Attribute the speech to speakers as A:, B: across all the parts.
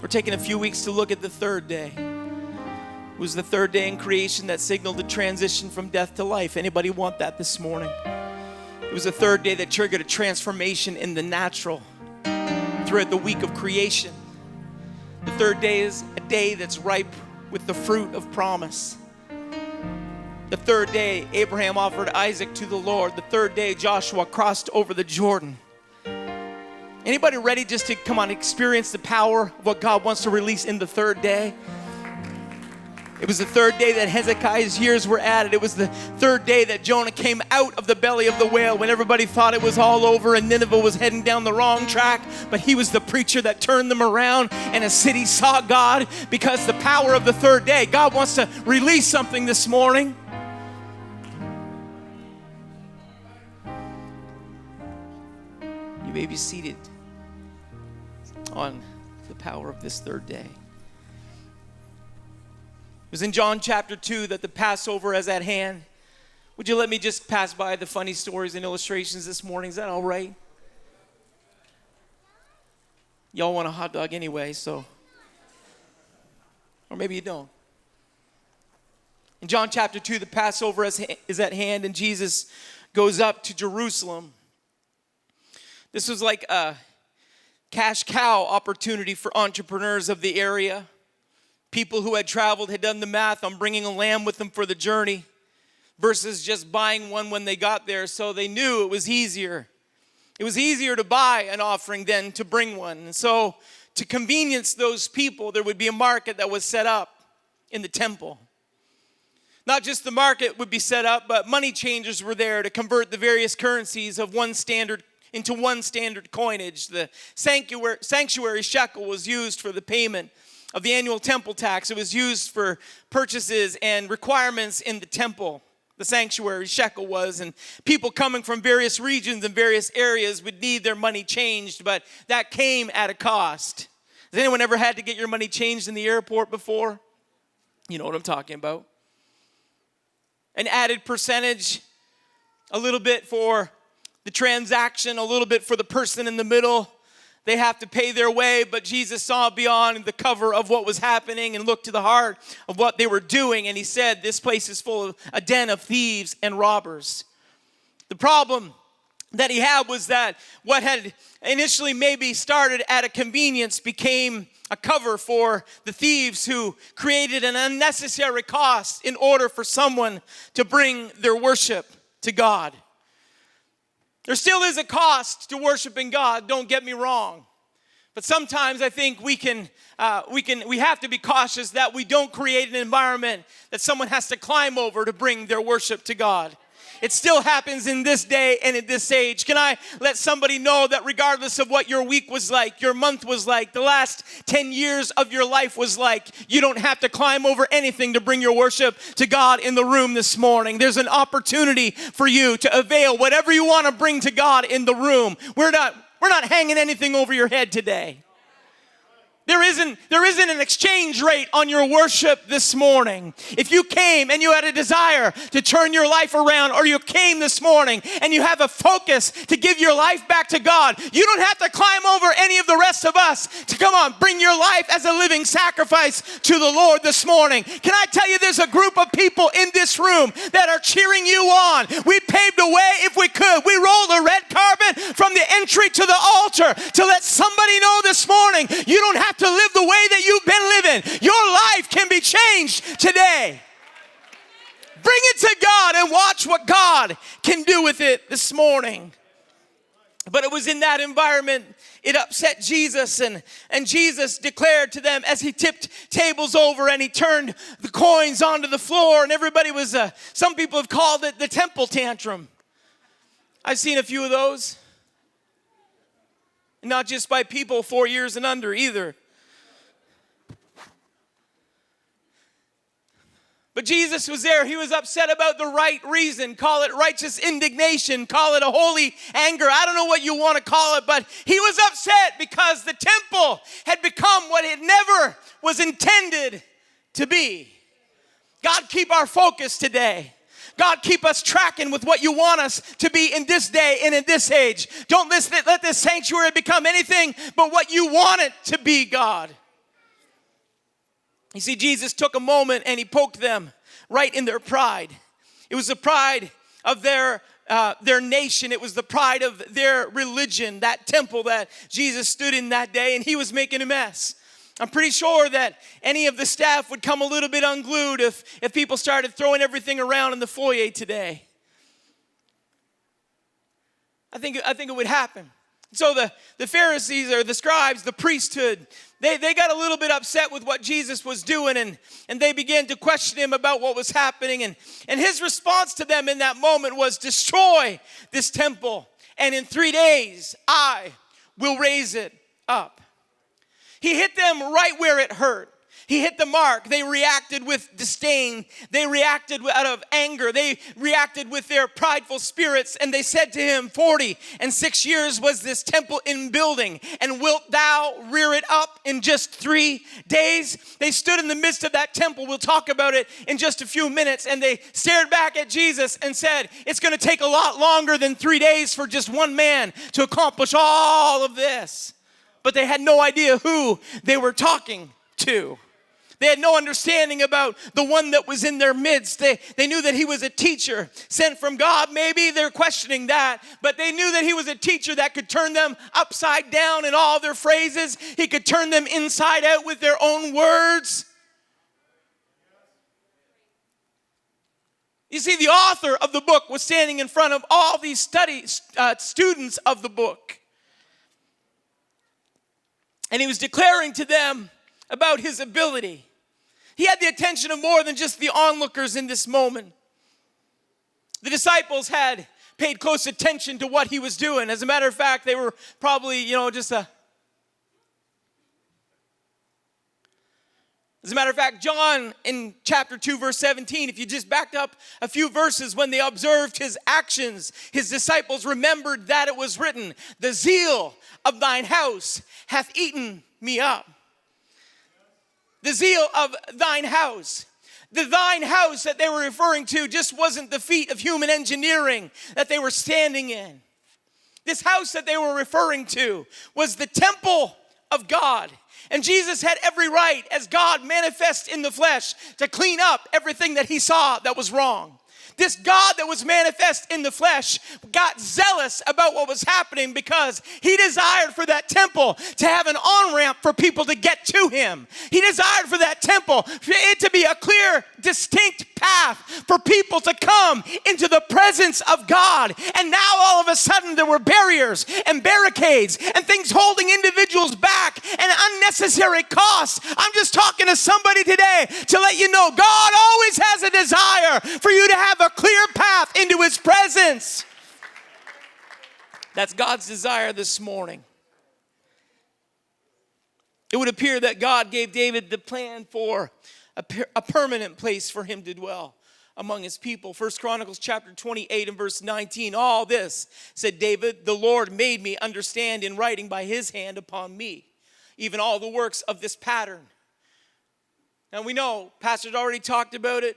A: We're taking a few weeks to look at the third day. It was the third day in creation that signaled the transition from death to life. Anybody want that this morning? It was the third day that triggered a transformation in the natural throughout the week of creation. The third day is a day that's ripe with the fruit of promise. The third day, Abraham offered Isaac to the Lord. The third day, Joshua crossed over the Jordan. Anybody ready just to come on, experience the power of what God wants to release in the third day? It was the third day that Hezekiah's years were added. It was the third day that Jonah came out of the belly of the whale when everybody thought it was all over and Nineveh was heading down the wrong track. But he was the preacher that turned them around, and a city saw God because the power of the third day. God wants to release something this morning. You may be seated on the power of this third day. It was in John chapter 2 that the Passover is at hand. Would you let me just pass by the funny stories and illustrations this morning? Is that all right? Y'all want a hot dog anyway, so. Or maybe you don't. In John chapter 2, the Passover is at hand, and Jesus goes up to Jerusalem. This was like a cash cow opportunity for entrepreneurs of the area. People who had traveled had done the math on bringing a lamb with them for the journey versus just buying one when they got there. So they knew it was easier. It was easier to buy an offering than to bring one. And so to convenience those people, there would be a market that was set up in the temple. Not just the market would be set up, but money changers were there to convert the various currencies of one standard into one standard coinage. The sanctuary shekel was used for the payment of the annual temple tax. It was used for purchases and requirements in the temple. The sanctuary shekel was, and people coming from various regions and various areas would need their money changed, but that came at a cost. Has anyone ever had to get your money changed in the airport before? You know what I'm talking about. An added percentage, a little bit for the transaction, a little bit for the person in the middle. They have to pay their way, but Jesus saw beyond the cover of what was happening and looked to the heart of what they were doing. And he said, this place is full of a den of thieves and robbers. The problem that he had was that what had initially maybe started at a convenience became a cover for the thieves who created an unnecessary cost in order for someone to bring their worship to God. There still is a cost to worshiping God, don't get me wrong. But sometimes I think we have to be cautious that we don't create an environment that someone has to climb over to bring their worship to God. It still happens in this day and in this age. Can I let somebody know that regardless of what your week was like, your month was like, the last 10 years of your life was like, you don't have to climb over anything to bring your worship to God in the room this morning. There's an opportunity for you to avail whatever you want to bring to God in the room. We're not hanging anything over your head today. There isn't an exchange rate on your worship this morning. If you came and you had a desire to turn your life around, or you came this morning and you have a focus to give your life back to God, you don't have to climb over any of the rest of us to come on, bring your life as a living sacrifice to the Lord this morning. Can I tell you, there's a group of people in this room that are cheering you on. We paved a way if we could. We rolled a red carpet from the entry to the altar to let somebody know this morning, you don't have to live the way that you've been living. Your life can be changed today. Bring it to God and watch what God can do with it this morning. But it was in that environment, it upset Jesus, and Jesus declared to them as he tipped tables over and he turned the coins onto the floor, and everybody was, some people have called it the temple tantrum. I've seen a few of those. Not just by people 4 years and under either. But Jesus was there. He was upset about the right reason. Call it righteous indignation. Call it a holy anger. I don't know what you want to call it, but he was upset because the temple had become what it never was intended to be. God, keep our focus today. God, keep us tracking with what you want us to be in this day and in this age. Don't let this sanctuary become anything but what you want it to be, God. You see, Jesus took a moment and he poked them right in their pride. It was the pride of their nation. It was the pride of their religion, that temple that Jesus stood in that day, and he was making a mess. I'm pretty sure that any of the staff would come a little bit unglued if people started throwing everything around in the foyer today. I think it would happen. So the Pharisees, or the scribes, the priesthood, they got a little bit upset with what Jesus was doing, and they began to question him about what was happening. And his response to them in that moment was, destroy this temple, and in 3 days I will raise it up. He hit them right where it hurt. He hit the mark. They reacted with disdain. They reacted out of anger. They reacted with their prideful spirits. And they said to him, 46 years was this temple in building, and wilt thou rear it up in just 3 days? They stood in the midst of that temple. We'll talk about it in just a few minutes. And they stared back at Jesus and said, it's going to take a lot longer than 3 days for just one man to accomplish all of this. But they had no idea who they were talking to. They had no understanding about the one that was in their midst. They knew that he was a teacher sent from God. Maybe they're questioning that. But they knew that he was a teacher that could turn them upside down in all their phrases. He could turn them inside out with their own words. You see, the author of the book was standing in front of all these students of the book. And he was declaring to them about his ability. He had the attention of more than just the onlookers in this moment. The disciples had paid close attention to what he was doing. As a matter of fact, they were probably, As a matter of fact, John in chapter 2, verse 17, if you just backed up a few verses, when they observed his actions, his disciples remembered that it was written, the zeal of thine house hath eaten me up. The zeal of thine house. The thine house that they were referring to just wasn't the feat of human engineering that they were standing in. This house that they were referring to was the temple of God. And Jesus had every right, as God manifest in the flesh, to clean up everything that he saw that was wrong. This God that was manifest in the flesh got zealous about what was happening because he desired for that temple to have an on-ramp for people to get to him. He desired for that temple, for it to be a clear, distinct path for people to come into the presence of God. And now all of a sudden there were barriers and barricades and things holding individuals back and unnecessary costs. I'm just talking to somebody today to let you know God always has a desire for you to have a clear path into his presence. That's God's desire this morning. It would appear that God gave David the plan for a permanent place for him to dwell among his people. 1 Chronicles chapter 28 and verse 19. All this, said David, the Lord made me understand in writing by his hand upon me, even all the works of this pattern. Now we know, Pastor's already talked about it.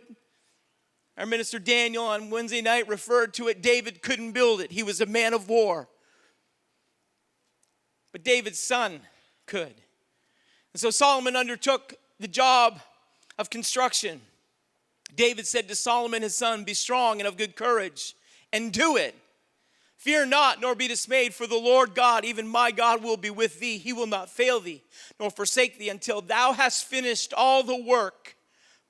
A: Our minister Daniel on Wednesday night referred to it. David couldn't build it. He was a man of war. But David's son could. And so Solomon undertook the job of construction. David said to Solomon his son, be strong and of good courage, and do it. Fear not, nor be dismayed, for the Lord God, even my God, will be with thee. He will not fail thee, nor forsake thee, until thou hast finished all the work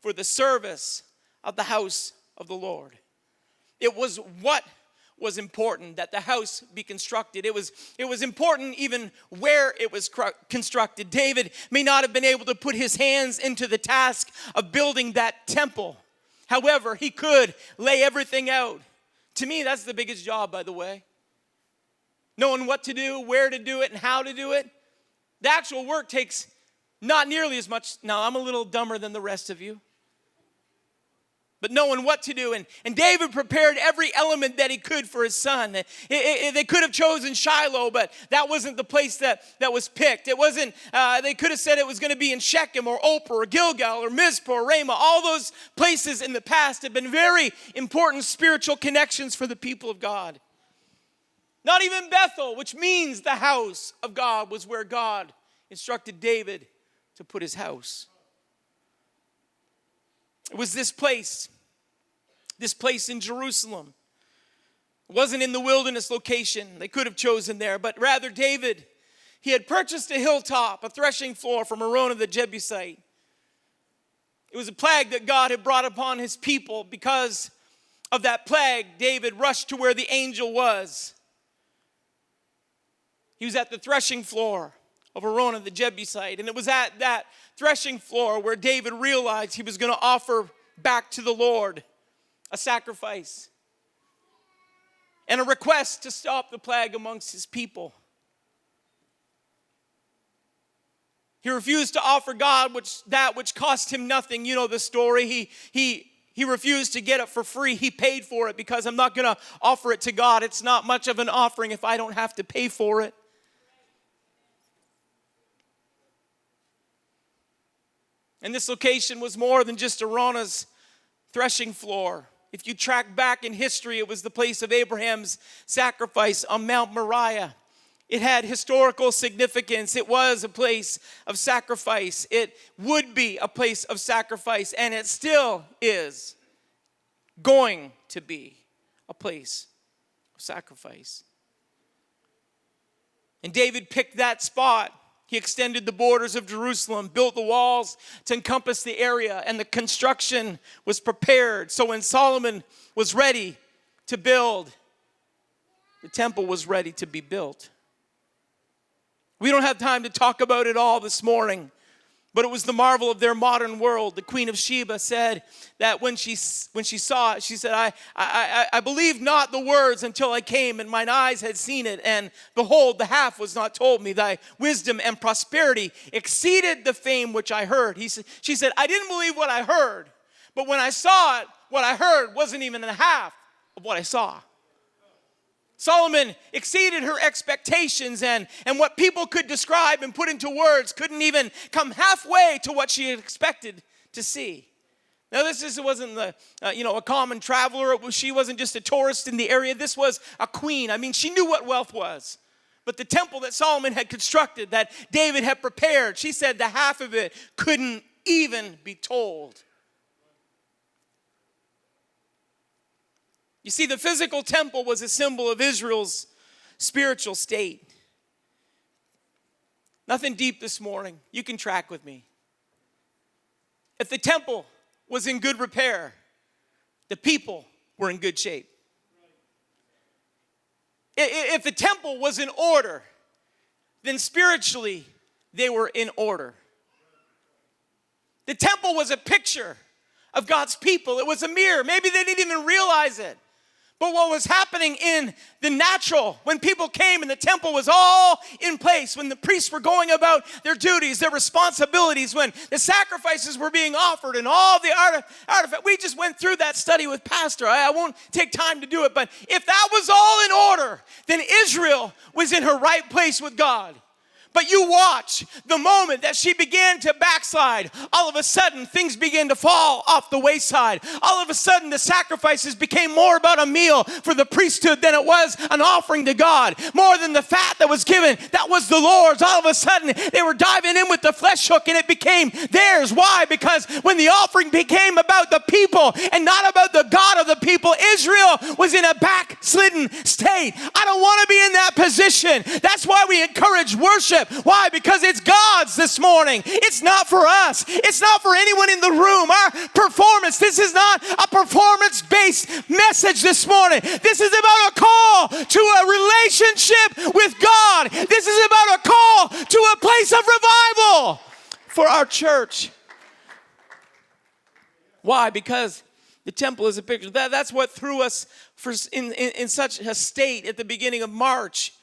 A: for the service of the house of the Lord. It was what was important, that the house be constructed. It was important even where it was constructed. David may not have been able to put his hands into the task of building that temple. However, he could lay everything out. To me, that's the biggest job, by the way. Knowing what to do, where to do it, and how to do it. The actual work takes not nearly as much. Now, I'm a little dumber than the rest of you. But knowing what to do. And David prepared every element that he could for his son. They could have chosen Shiloh, but that wasn't the place that was picked. It wasn't, they could have said it was going to be in Shechem or Ophrah or Gilgal or Mizpah or Ramah. All those places in the past have been very important spiritual connections for the people of God. Not even Bethel, which means the house of God, was where God instructed David to put his house. It was this place in Jerusalem. It wasn't in the wilderness location. They could have chosen there, but rather David, he had purchased a hilltop, a threshing floor from Araunah the Jebusite. It was a plague that God had brought upon his people. Because of that plague, David rushed to where the angel was. He was at the threshing floor of Araunah the Jebusite. And it was at that threshing floor where David realized he was going to offer back to the Lord a sacrifice and a request to stop the plague amongst his people. He refused to offer God that which cost him nothing. You know the story. He refused to get it for free. He paid for it because I'm not going to offer it to God. It's not much of an offering if I don't have to pay for it. And this location was more than just Araunah's threshing floor. If you track back in history, it was the place of Abraham's sacrifice on Mount Moriah. It had historical significance. It was a place of sacrifice. It would be a place of sacrifice, and it still is going to be a place of sacrifice. And David picked that spot. He extended the borders of Jerusalem, built the walls to encompass the area, and the construction was prepared. So when Solomon was ready to build, the temple was ready to be built. We don't have time to talk about it all this morning, but it was the marvel of their modern world. The Queen of Sheba said that when she saw it, she said, I believed not the words until I came, and mine eyes had seen it. And behold, the half was not told me. Thy wisdom and prosperity exceeded the fame which I heard. She said, I didn't believe what I heard, but when I saw it, what I heard wasn't even the half of what I saw. Solomon exceeded her expectations, and what people could describe and put into words couldn't even come halfway to what she had expected to see. Now, this wasn't a common traveler. She wasn't just a tourist in the area. This was a queen. I mean, she knew what wealth was. But the temple that Solomon had constructed, that David had prepared, she said the half of it couldn't even be told. You see, the physical temple was a symbol of Israel's spiritual state. Nothing deep this morning. You can track with me. If the temple was in good repair, the people were in good shape. If the temple was in order, then spiritually they were in order. The temple was a picture of God's people. It was a mirror. Maybe they didn't even realize it. But what was happening in the natural, when people came and the temple was all in place, when the priests were going about their duties, their responsibilities, when the sacrifices were being offered and all the artifact, we just went through that study with Pastor. I won't take time to do it, but if that was all in order, then Israel was in her right place with God. But you watch, the moment that she began to backslide, all of a sudden things began to fall off the wayside. All of a sudden the sacrifices became more about a meal for the priesthood than it was an offering to God. More than the fat that was given, that was the Lord's. All of a sudden they were diving in with the flesh hook and it became theirs. Why? Because when the offering became about the people and not about the God of the people, Israel was in a backslidden state. I don't want to be in that position. That's why we encourage worship. Why? Because it's God's this morning. It's not for us. It's not for anyone in the room. Our performance, this is not a performance-based message this morning. This is about a call to a relationship with God. This is about a call to a place of revival for our church. Why? Because the temple is a picture. That's what threw us in such a state at the beginning of March.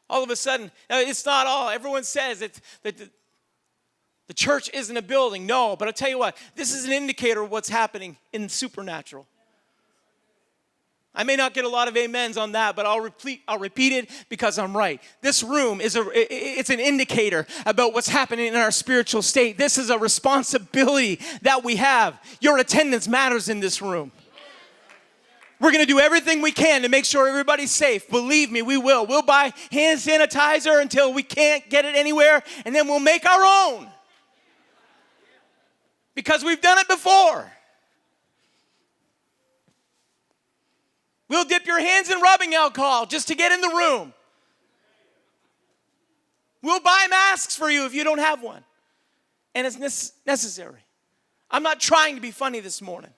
A: All of a sudden, it's not all. Everyone says that the church isn't a building. No, but I'll tell you what, this is an indicator of what's happening in the supernatural. I may not get a lot of amens on that, but I'll repeat it because I'm right. This room it's an indicator about what's happening in our spiritual state. This is a responsibility that we have. Your attendance matters in this room. We're going to do everything we can to make sure everybody's safe. Believe me, we will. We'll buy hand sanitizer until we can't get it anywhere, and then we'll make our own. Because we've done it before. We'll dip your hands in rubbing alcohol just to get in the room. We'll buy masks for you if you don't have one. And it's necessary. I'm not trying to be funny this morning.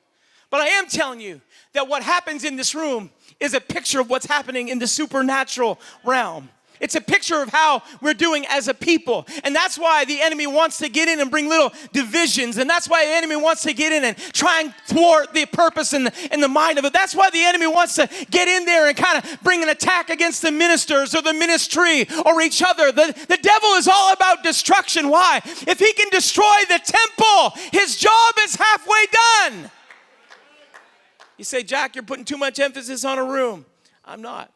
A: But I am telling you that what happens in this room is a picture of what's happening in the supernatural realm. It's a picture of how we're doing as a people. And that's why the enemy wants to get in and bring little divisions. And that's why the enemy wants to get in and try and thwart the purpose and the mind of it. That's why the enemy wants to get in there and kind of bring an attack against the ministers or the ministry or each other. The devil is all about destruction. Why? If he can destroy the temple, his job is halfway done. You say, Jack, you're putting too much emphasis on a room. I'm not.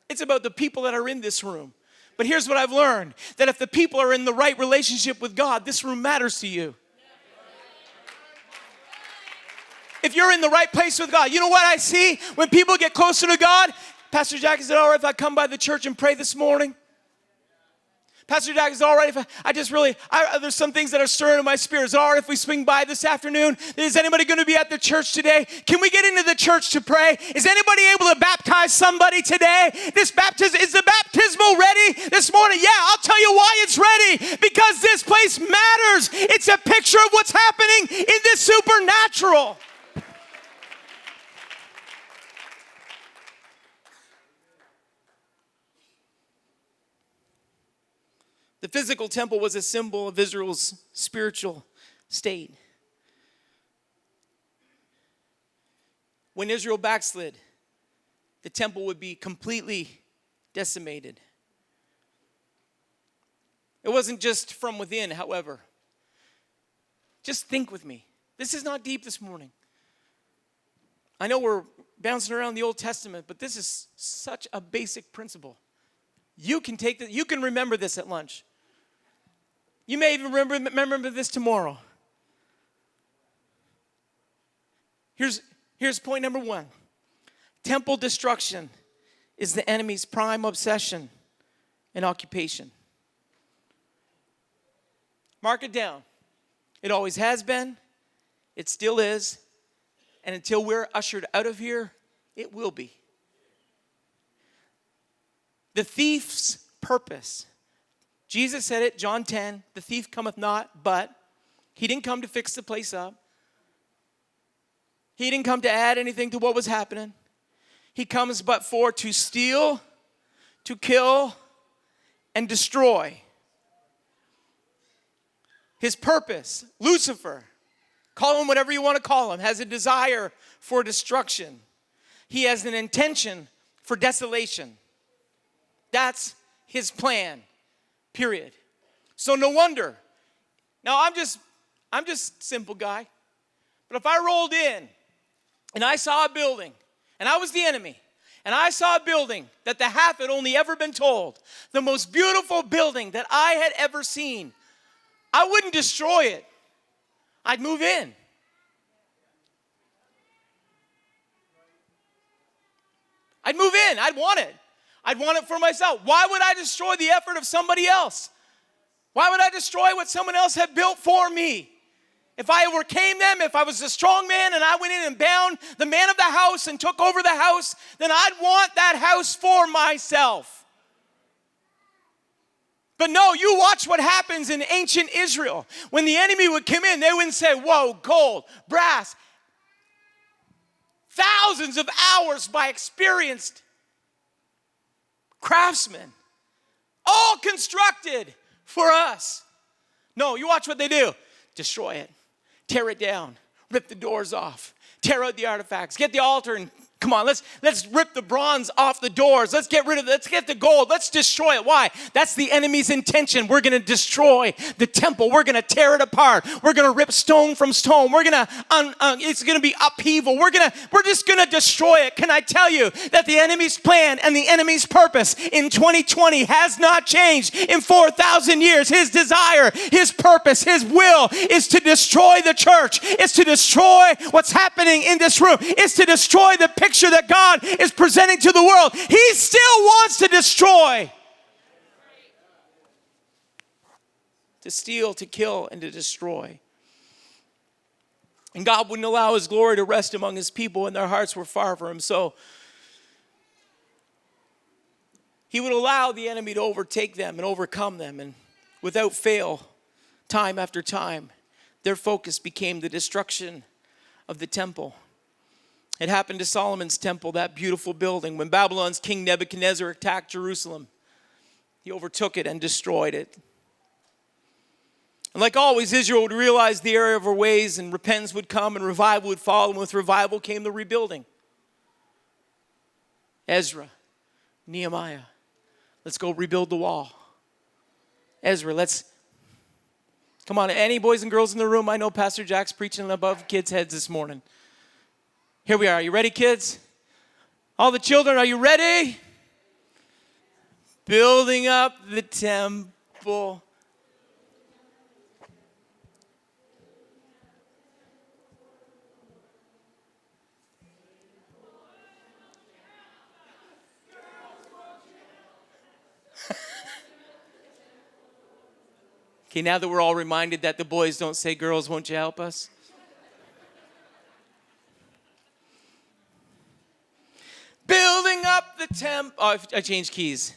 A: It's about the people that are in this room. But here's what I've learned, that if the people are in the right relationship with God, this room matters to you. If you're in the right place with God, you know what I see when people get closer to God? Pastor Jack, is it all right if I come by the church and pray this morning? Pastor Jack, is it all right if there's some things that are stirring in my spirit. Is it all right if we swing by this afternoon? Is anybody going to be at the church today? Can we get into the church to pray? Is anybody able to baptize somebody today? Is the baptismal ready this morning? Yeah, I'll tell you why it's ready. Because this place matters. It's a picture of what's happening in the supernatural. The physical temple was a symbol of Israel's spiritual state. When Israel backslid, the temple would be completely decimated. It wasn't just from within, however. Just think with me. This is not deep this morning. I know we're bouncing around the Old Testament, but this is such a basic principle. You can remember this at lunch. You may even remember this tomorrow. Here's point number 1. Temple destruction is the enemy's prime obsession and occupation. Mark it down. It always has been. It still is. And until we're ushered out of here, it will be. The thief's purpose. Jesus said it, John 10, the thief cometh not, but he didn't come to fix the place up. He didn't come to add anything to what was happening. He comes but for to steal, to kill, and destroy. His purpose, Lucifer, call him whatever you want to call him, has a desire for destruction. He has an intention for desolation. That's his plan. Period. So no wonder. Now I'm just a simple guy. But if I rolled in and I saw a building and I was the enemy and I saw a building that the half had only ever been told, the most beautiful building that I had ever seen, I wouldn't destroy it. I'd move in. I'd move in. I'd want it. I'd want it for myself. Why would I destroy the effort of somebody else? Why would I destroy what someone else had built for me? If I overcame them, if I was a strong man and I went in and bound the man of the house and took over the house, then I'd want that house for myself. But no, you watch what happens in ancient Israel. When the enemy would come in, they wouldn't say, whoa, gold, brass. Thousands of hours by experienced craftsmen, all constructed for us. No, you watch what they do. Destroy it. Tear it down. Rip the doors off. Tear out the artifacts. Get the altar and come on, let's rip the bronze off the doors. Let's get the gold. Let's destroy it. Why? That's the enemy's intention. We're going to destroy the temple. We're going to tear it apart. We're going to rip stone from stone. We're going to, it's going to be upheaval. We're just going to destroy it. Can I tell you that the enemy's plan and the enemy's purpose in 2020 has not changed in 4,000 years. His desire, his purpose, his will is to destroy the church. It's to destroy what's happening in this room. It's to destroy the picture that God is presenting to the world. He still wants to destroy. To steal, to kill, and to destroy. And God wouldn't allow his glory to rest among his people, and their hearts were far from him. So he would allow the enemy to overtake them and overcome them. And without fail, time after time, their focus became the destruction of the temple. It happened to Solomon's temple, that beautiful building. When Babylon's king Nebuchadnezzar attacked Jerusalem, he overtook it and destroyed it. And like always, Israel would realize the error of her ways, and repentance would come, and revival would follow. And with revival came the rebuilding. Ezra, Nehemiah, let's go rebuild the wall. Ezra, come on, any boys and girls in the room? I know Pastor Jack's preaching above kids' heads this morning. Here we are. Are you ready, kids? All the children, are you ready? Building up the temple. Okay, now that we're all reminded that the boys don't say, girls, won't you help us? Building up the temple. Oh, I changed keys.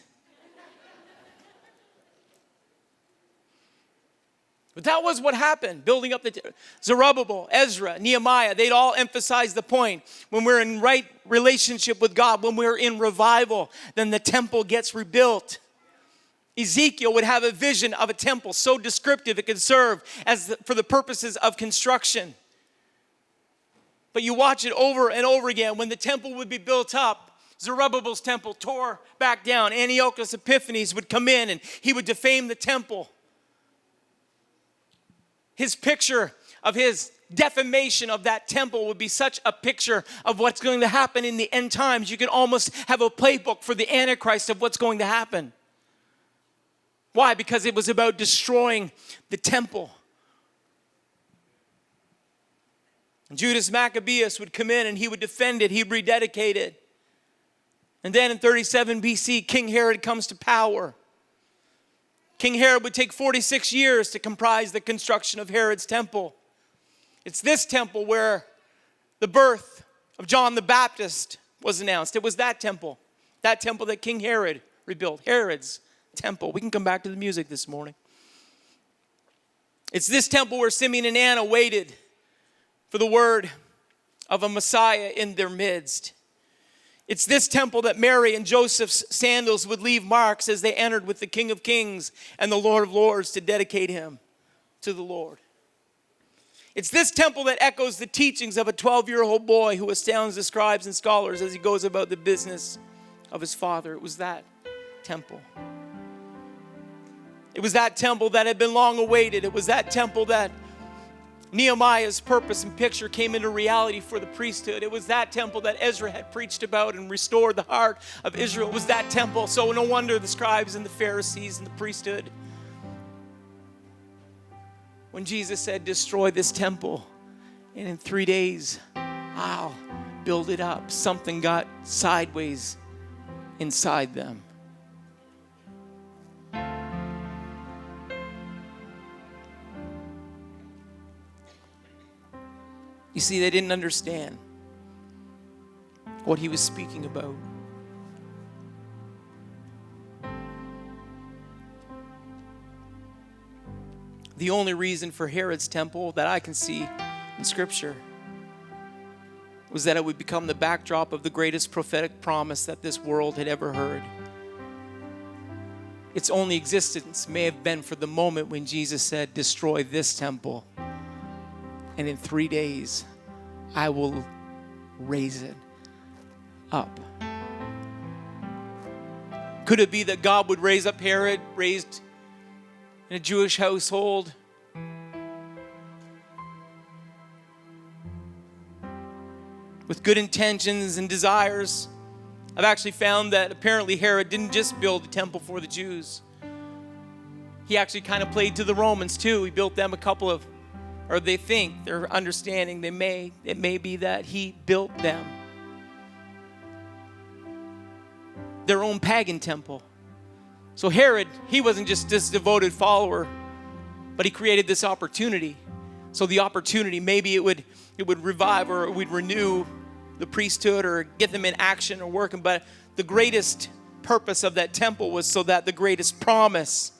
A: But that was what happened. Building up the Zerubbabel, Ezra, Nehemiah, they'd all emphasize the point. When we're in right relationship with God, when we're in revival, then the temple gets rebuilt. Ezekiel would have a vision of a temple so descriptive it could serve for the purposes of construction. But you watch it over and over again. When the temple would be built up, Zerubbabel's temple tore back down. Antiochus Epiphanes would come in and he would defame the temple. His picture of his defamation of that temple would be such a picture of what's going to happen in the end times. You could almost have a playbook for the Antichrist of what's going to happen. Why? Because it was about destroying the temple. Judas Maccabeus would come in and he would defend it. He'd rededicate it. And then in 37 BC, King Herod comes to power. King Herod would take 46 years to comprise the construction of Herod's temple. It's this temple where the birth of John the Baptist was announced. It was that temple that King Herod rebuilt, Herod's temple. We can come back to the music this morning. It's this temple where Simeon and Anna waited for the word of a Messiah in their midst. It's this temple that Mary and Joseph's sandals would leave marks as they entered with the King of Kings and the Lord of Lords to dedicate him to the Lord. It's this temple that echoes the teachings of a 12-year-old boy who astounds the scribes and scholars as he goes about the business of his father. It was that temple. It was that temple that had been long awaited. It was that temple that Nehemiah's purpose and picture came into reality for the priesthood. It was that temple that Ezra had preached about and restored the heart of Israel. It was that temple. So no wonder the scribes and the Pharisees and the priesthood, when Jesus said, destroy this temple, and in 3 days, I'll build it up, something got sideways inside them. You see, they didn't understand what he was speaking about. The only reason for Herod's temple that I can see in Scripture was that it would become the backdrop of the greatest prophetic promise that this world had ever heard. Its only existence may have been for the moment when Jesus said, destroy this temple, and in 3 days, I will raise it up. Could it be that God would raise up Herod, raised in a Jewish household? With good intentions and desires. I've actually found that apparently Herod didn't just build a temple for the Jews. He actually kind of played to the Romans too. He built them or they think, they're understanding, it may be that he built them their own pagan temple. So Herod, he wasn't just this devoted follower, but he created this opportunity So the opportunity, maybe it would revive, or it would renew the priesthood, or get them in action or working. But the greatest purpose of that temple was so that the greatest promise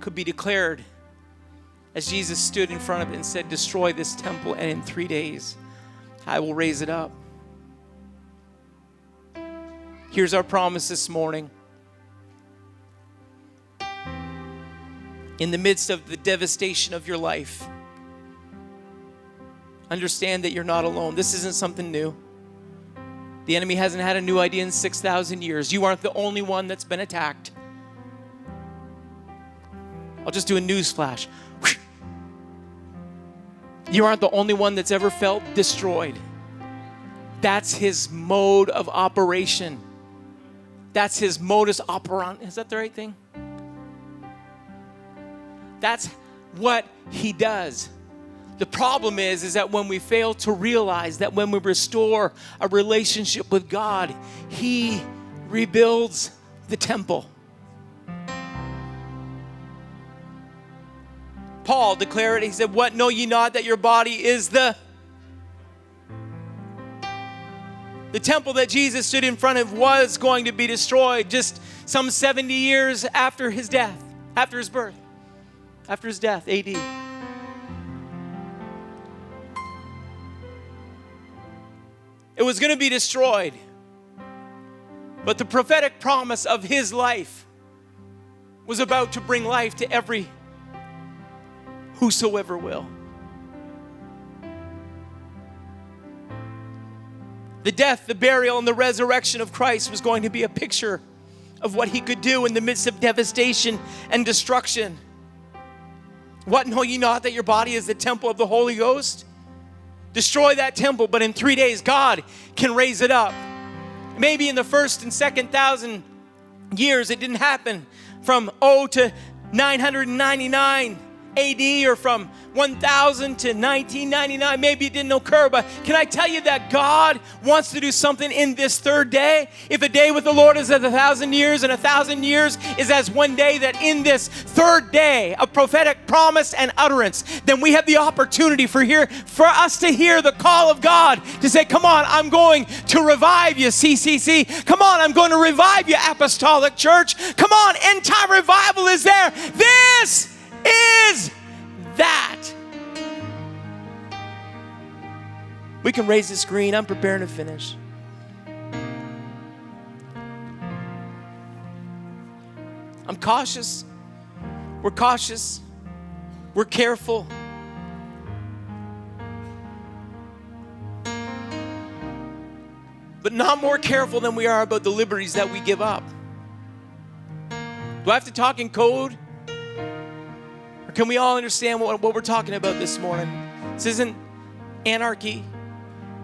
A: could be declared, as Jesus stood in front of it and said, destroy this temple, and in 3 days I will raise it up. Here's our promise this morning. In the midst of the devastation of your life, understand that you're not alone. This isn't something new. The enemy hasn't had a new idea in 6,000 years. You aren't the only one that's been attacked. I'll just do a news flash. You aren't the only one that's ever felt destroyed. That's his mode of operation. That's his modus operandi. Is that the right thing? That's what he does. The problem is that when we fail to realize that when we restore a relationship with God, he rebuilds the temple. Paul declared it. He said, what, know ye not that your body is the temple that Jesus stood in front of was going to be destroyed just some 70 years after his death, after his birth, after his death, AD. It was going to be destroyed. But the prophetic promise of his life was about to bring life to every whosoever will. The death, the burial, and the resurrection of Christ was going to be a picture of what he could do in the midst of devastation and destruction. What, know ye not that your body is the temple of the Holy Ghost? Destroy that temple, but in 3 days, God can raise it up. Maybe in the first and second 1,000 years, it didn't happen from 0 to 999 AD, or from 1000 to 1999. Maybe it didn't occur, but can I tell you that God wants to do something in this third day? If a day with the Lord is as 1,000 years, and 1,000 years is as one day, that in this third day of prophetic promise and utterance, then we have the opportunity for us to hear the call of God to say, come on, I'm going to revive you, CCC. Come on, I'm going to revive you, Apostolic Church. Come on, end time revival is there. This is that. We can raise the screen. I'm preparing to finish. I'm cautious. We're cautious. We're careful. But not more careful than we are about the liberties that we give up. Do I have to talk in code? Or can we all understand what we're talking about this morning? This isn't anarchy.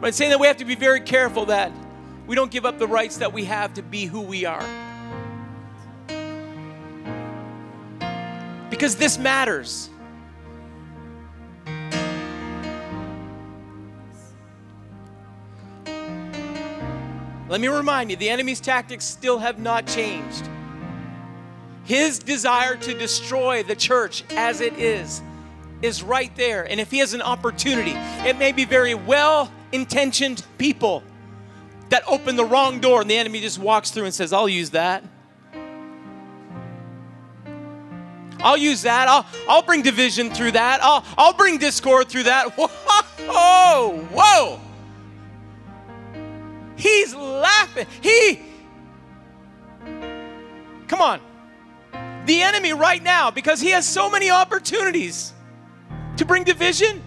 A: But I'm saying that we have to be very careful that we don't give up the rights that we have to be who we are. Because this matters. Let me remind you, the enemy's tactics still have not changed. His desire to destroy the church as it is right there. And if he has an opportunity, it may be very well-intentioned people that open the wrong door, and the enemy just walks through and says, I'll use that. I'll use that. I'll bring division through that. I'll bring discord through that. Whoa. He's laughing. Come on. The enemy right now, because he has so many opportunities to bring division.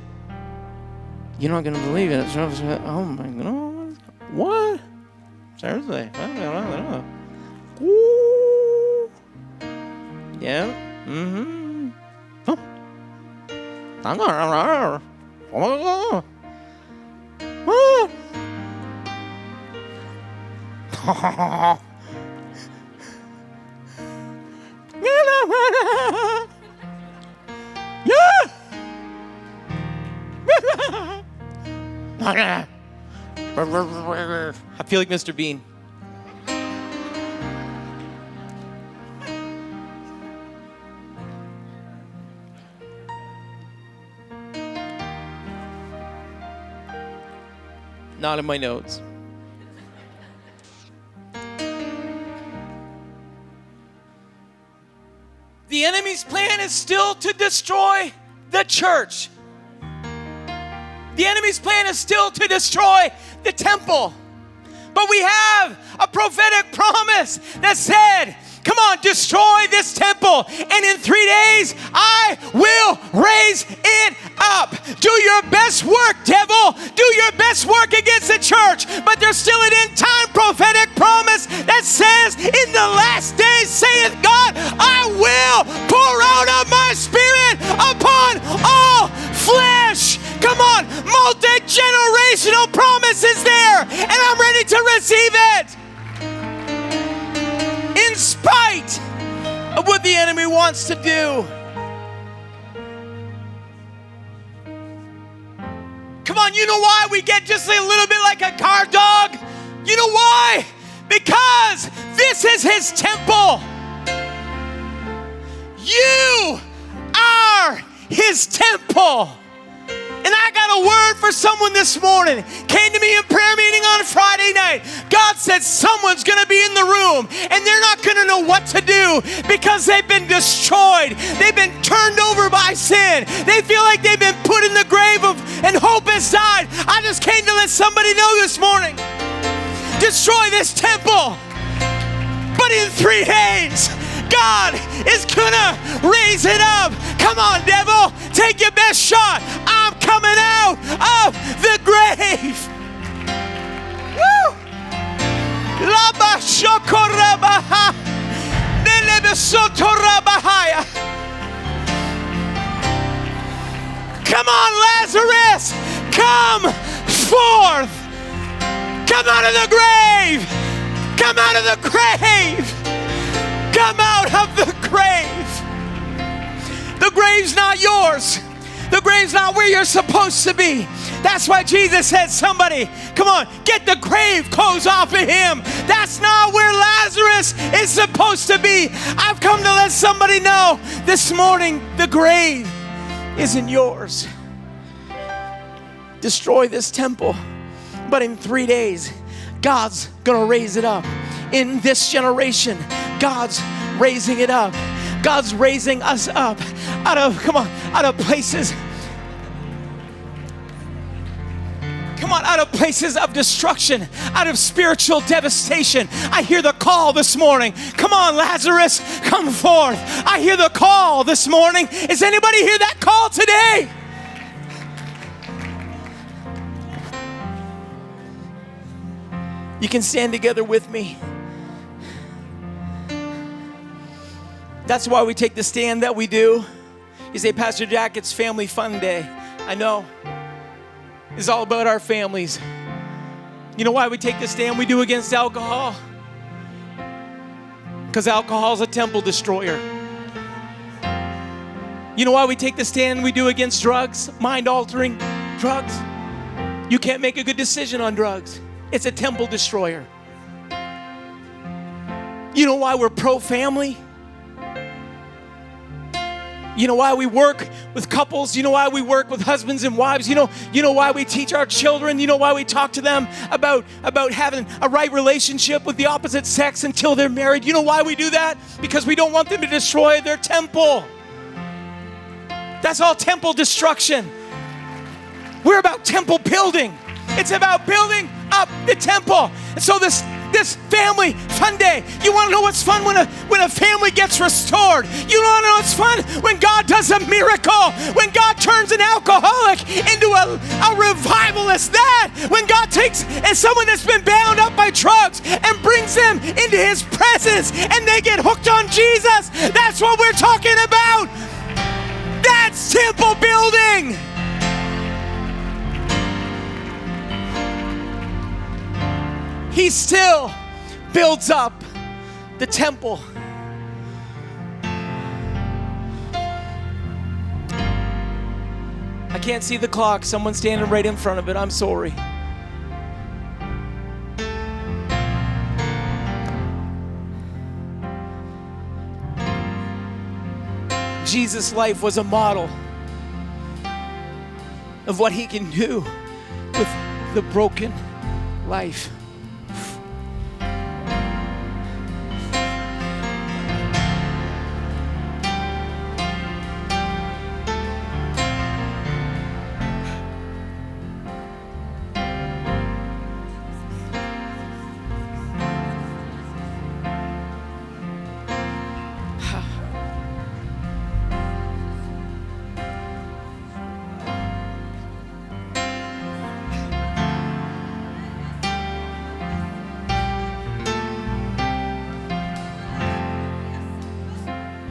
A: You're not going to believe it. Oh my God. What? Seriously? Ooh. Yeah. Mm-hmm. Oh. I feel like Mr. Bean. Not in my notes. The enemy's plan is still to destroy the church. The enemy's plan is still to destroy the temple. But we have a prophetic promise that said, come on, destroy this temple, and in 3 days, I will raise it up. Do your best work, devil. Do your best work against the church. But there's still an end-time prophetic promise that says, in the last days, saith God, I will pour out of my spirit upon all flesh. Come on, multi-generational promises there, and I'm ready to receive it. In spite of what the enemy wants to do. Come on, you know why we get just a little bit like a guard dog? You know why? Because this is his temple. You are his temple. And I got a word for someone this morning. Came to me in prayer meeting on Friday night. God said someone's going to be in the room and they're not going to know what to do because they've been destroyed. They've been turned over by sin. They feel like they've been put in the grave and hope has died. I just came to let somebody know this morning. Destroy this temple. But in 3 days, God is gonna raise it up. Come on, devil, take your best shot. I'm coming out of the grave. Woo! Come on, Lazarus, come forth. Come out of the grave. Come out of the grave. Come out of the grave. The grave's not yours. The grave's not where you're supposed to be. That's why Jesus said, somebody, come on, get the grave clothes off of him. That's not where Lazarus is supposed to be. I've come to let somebody know this morning, the grave isn't yours. Destroy this temple. But in 3 days, God's gonna raise it up. In this generation, God's raising it up. God's raising us up out of places. Come on, out of places of destruction, out of spiritual devastation. I hear the call this morning. Come on, Lazarus, come forth. I hear the call this morning. Is anybody hear that call today? You can stand together with me. That's why we take the stand that we do. You say, Pastor Jack, it's Family Fun Day. I know. It's all about our families. You know why we take the stand we do against alcohol? Because alcohol is a temple destroyer. You know why we take the stand we do against drugs, mind-altering drugs? You can't make a good decision on drugs. It's a temple destroyer. You know why we're pro-family? You know why we work with couples? You know why we work with husbands and wives? You know why we teach our children? You know why we talk to them about having a right relationship with the opposite sex until they're married? You know why we do that? Because we don't want them to destroy their temple. That's all temple destruction. We're about temple building. It's about building up the temple. And so this Family Fun Day, you want to know what's fun when a family gets restored? You want to know what's fun? When God does a miracle, when God turns an alcoholic into a revivalist. When God takes someone that's been bound up by drugs and brings them into his presence and they get hooked on Jesus. That's what we're talking about. That's temple building. He still builds up the temple. I can't see the clock. Someone's standing right in front of it. I'm sorry. Jesus' life was a model of what he can do with the broken life.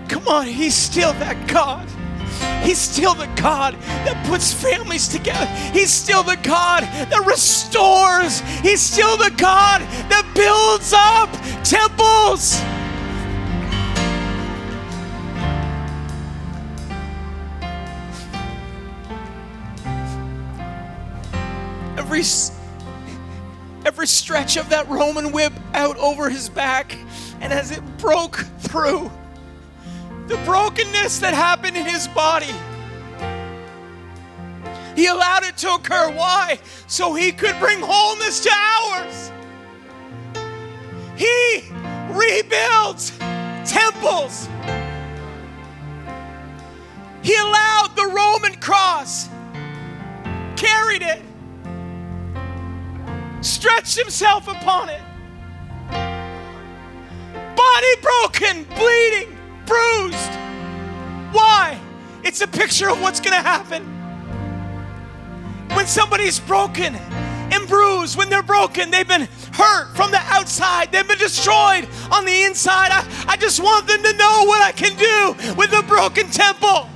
A: Come on, he's still that God. He's still the God that puts families together. He's still the God that restores. He's still the God that builds up temples. Every stretch of that Roman whip out over his back, and as it broke through, the brokenness that happened in his body, he allowed it to occur. Why? So he could bring wholeness to ours. He rebuilds temples. He allowed the Roman cross, carried it, stretched himself upon it. Body broken, bleeding, bruised. Why? It's a picture of what's going to happen. When somebody's broken and bruised, when they're broken, they've been hurt from the outside, they've been destroyed on the inside. I just want them to know what I can do with a broken temple.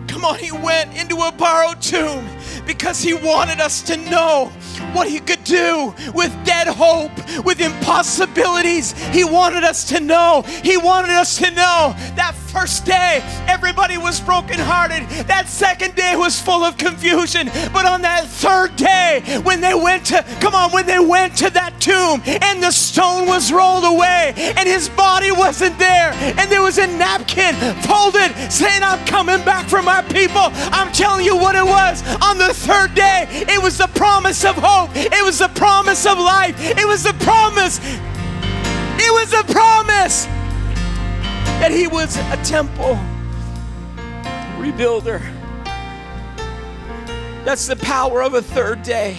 A: Come on, he went into a borrowed tomb because he wanted us to know what he could do with dead hope, with impossibilities. He wanted us to know. He wanted us to know that first day, everybody was brokenhearted. That second day was full of confusion. But on that third day, when they went to that tomb and the stone was rolled away and his body wasn't there and there was a napkin folded saying, I'm coming back for my people. I'm telling you what it was. On the third day, it was the promise of hope. It was the promise of life. It was the promise. It was the promise that he was a temple rebuilder. That's the power of a third day.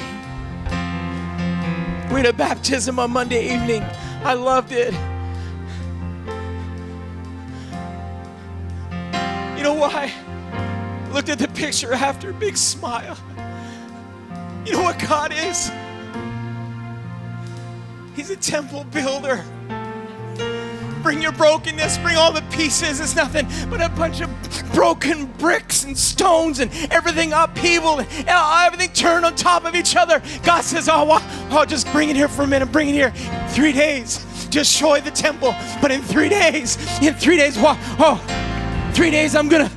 A: We had a baptism on Monday evening. I loved it. You know why? I looked at the picture after, big smile. You know what God is? He's a temple builder. Bring your brokenness, bring all the pieces. It's nothing but a bunch of broken bricks and stones and everything upheaval, and everything turned on top of each other. God says, oh, just bring it here for a minute, bring it here. 3 days, destroy the temple. But in 3 days, 3 days, 3 days I'm gonna,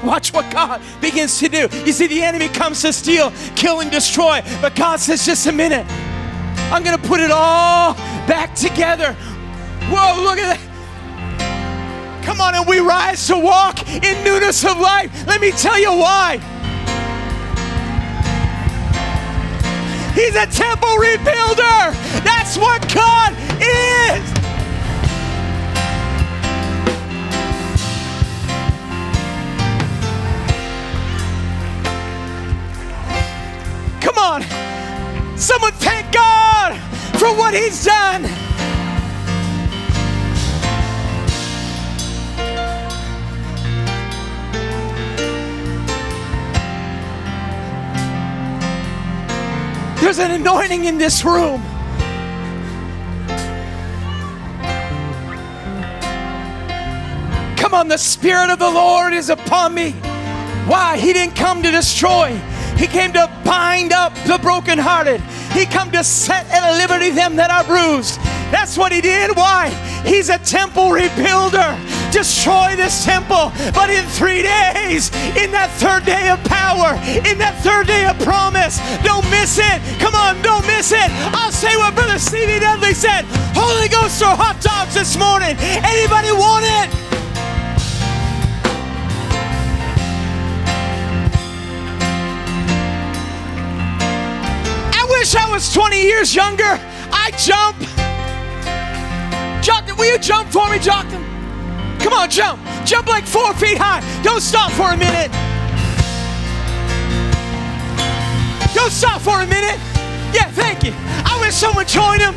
A: watch what God begins to do. You see, the enemy comes to steal, kill, and destroy. But God says, just a minute. I'm going to put it all back together. Whoa, look at that. Come on, and we rise to walk in newness of life. Let me tell you why. He's a temple rebuilder. That's what God is. Come on. Someone thank God for what he's done. There's an anointing in this room. Come on, the Spirit of the Lord is upon me. Why? He didn't come to destroy. He came to bind up the brokenhearted. He come to set at liberty them that are bruised. That's what he did. Why? He's a temple rebuilder destroy this temple. But in 3 days, in that third day of power, in that third day of promise, don't miss it. Come on, don't miss it. I'll say what Brother Stevie Dudley said. Holy Ghost or hot dogs this morning. Anybody want it? I wish I was 20 years younger. I'd jump. Will you jump for me, Jockton? Come on, jump. Jump like 4 feet high. Don't stop for a minute. Don't stop for a minute. Yeah, thank you. I wish someone joined him.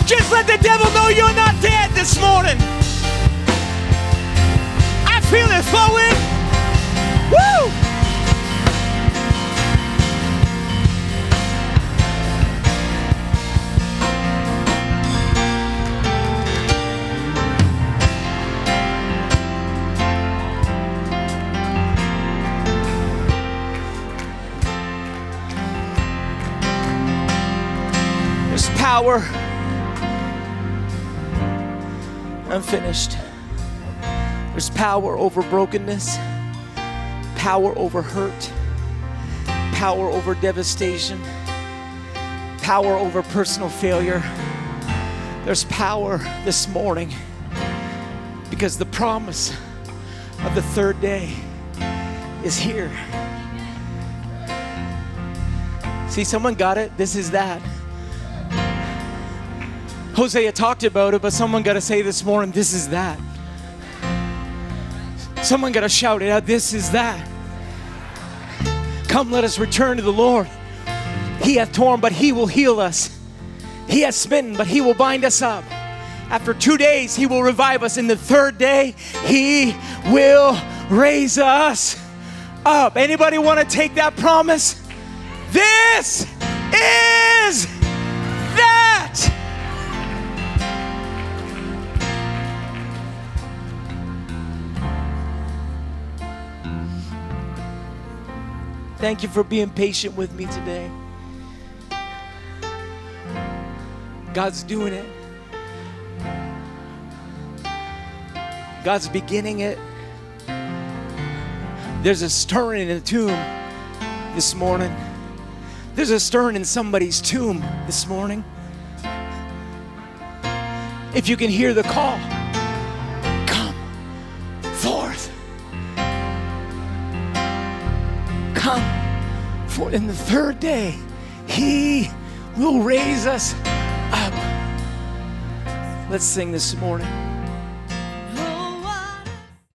A: Just let the devil know you're not dead this morning. I feel it flowing. Woo! Power. I'm finished. There's power over brokenness, power over hurt, power over devastation, power over personal failure. There's power this morning because the promise of the third day is here. See, someone got it? This is that. Hosea talked about it, but someone got to say this morning, this is that. Someone got to shout it out, this is that. Come, let us return to the Lord. He hath torn, but he will heal us. He hath smitten, but he will bind us up. After 2 days, he will revive us. In the third day, he will raise us up. Anybody want to take that promise? This is that. Thank you for being patient with me today. God's doing it. God's beginning it. There's a stirring in the tomb this morning. There's a stirring in somebody's tomb this morning. If you can hear the call, come forth. Come forth. In the third day, he will raise us up. Let's sing this morning.